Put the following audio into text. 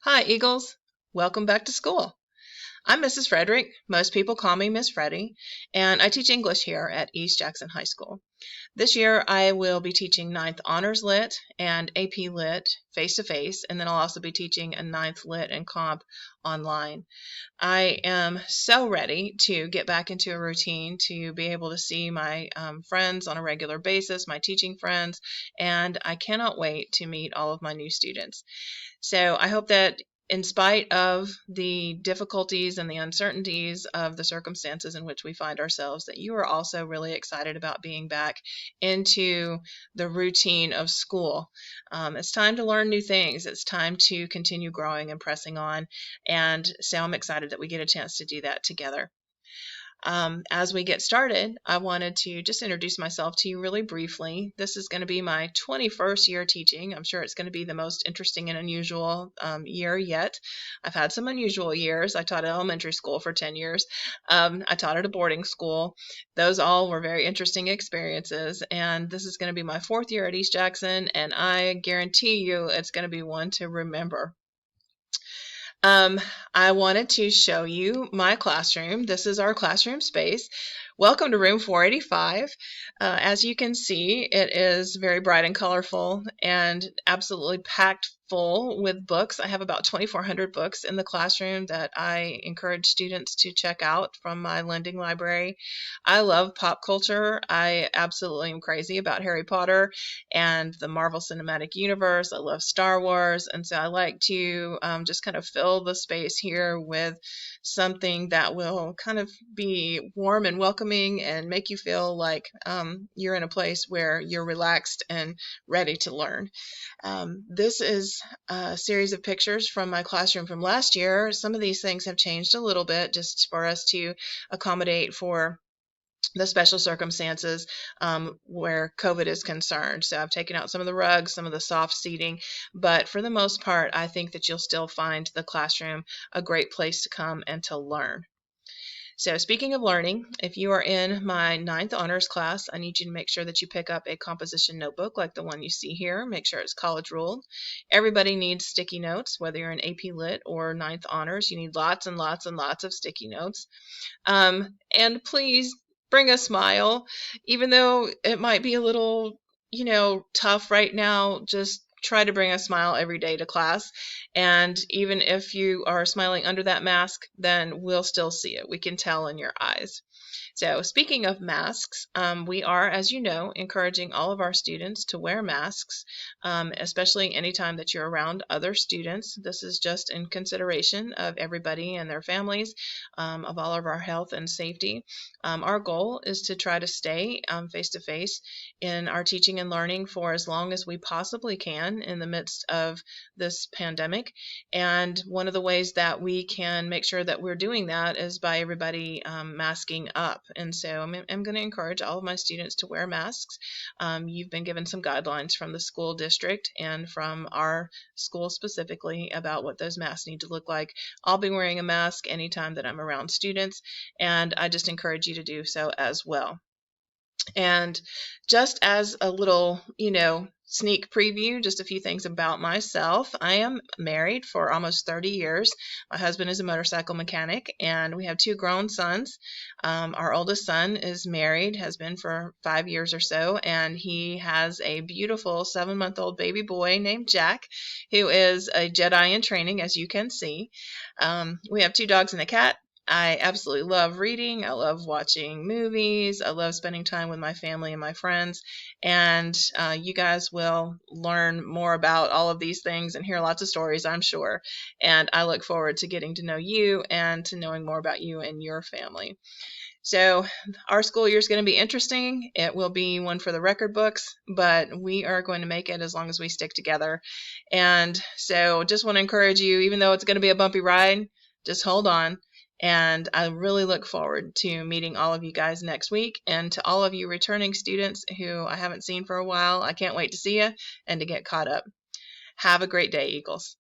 Hi, Eagles. Welcome back to school. I'm Mrs. Frederick. Most people call me Miss Freddie, and I teach English here at East Jackson High School. This year, I will be teaching Ninth Honors Lit and AP Lit face-to-face, and then I'll also be teaching a Ninth Lit and Comp online. I am so ready to get back into a routine to be able to see my friends on a regular basis, my teaching friends, and I cannot wait to meet all of my new students. So I hope that in spite of the difficulties and the uncertainties of the circumstances in which we find ourselves, that you are also really excited about being back into the routine of school. It's time to learn new things. It's time to continue growing and pressing on. And so I'm excited that we get a chance to do that together. As we get started, I wanted to just introduce myself to you really briefly. This is going to be my 21st year teaching. I'm sure it's going to be the most interesting and unusual year yet. I've had some unusual years. I taught at elementary school for 10 years. I taught at a boarding school. Those all were very interesting experiences. And this is going to be my 4th year at East Jackson, and I guarantee you it's going to be one to remember. I wanted to show you my classroom. This is our classroom space. Welcome to room 485. As you can see, it is very bright and colorful and absolutely packed full with books. I have about 2,400 books in the classroom that I encourage students to check out from my lending library. I love pop culture. I absolutely am crazy about Harry Potter and the Marvel Cinematic Universe. I love Star Wars, and so I like to just kind of fill the space here with something that will kind of be warm and welcoming and make you feel like you're in a place where you're relaxed and ready to learn. This is a series of pictures from my classroom from last year. Some of these things have changed a little bit just for us to accommodate for the special circumstances where COVID is concerned. So I've taken out some of the rugs, some of the soft seating, but for the most part, I think that you'll still find the classroom a great place to come and to learn. So speaking of learning, if you are in my 9th honors class, I need you to make sure that you pick up a composition notebook like the one you see here. Make sure it's college ruled. Everybody needs sticky notes, whether you're in AP Lit or 9th honors. You need lots and lots and lots of sticky notes. And please bring a smile, even though it might be a little, tough right now. Just try to bring a smile every day to class. And even if you are smiling under that mask, then we'll still see it. We can tell in your eyes. So speaking of masks, we are, as you know, encouraging all of our students to wear masks, especially anytime that you're around other students. This is just in consideration of everybody and their families, of all of our health and safety. Our goal is to try to stay face-to-face in our teaching and learning for as long as we possibly can in the midst of this pandemic. And one of the ways that we can make sure that we're doing that is by everybody masking up. And so I'm going to encourage all of my students to wear masks. You've been given some guidelines from the school district and from our school specifically about what those masks need to look like. I'll be wearing a mask anytime that I'm around students, and I just encourage you to do so as well. And just as a little, sneak preview, just a few things about myself. I am married for almost 30 years. My husband is a motorcycle mechanic, and we have 2 grown sons. Our oldest son is married, has been for 5 years or so, and he has a beautiful 7-month-old baby boy named Jack, who is a Jedi in training, as you can see. We have 2 dogs and a cat. I absolutely love reading. I love watching movies. I love spending time with my family and my friends. And you guys will learn more about all of these things and hear lots of stories, I'm sure. And I look forward to getting to know you and to knowing more about you and your family. So our school year is going to be interesting. It will be one for the record books, but we are going to make it as long as we stick together. And so just want to encourage you, even though it's going to be a bumpy ride, just hold on. And I really look forward to meeting all of you guys next week. And to all of you returning students who I haven't seen for a while, I can't wait to see you and to get caught up. Have a great day, Eagles.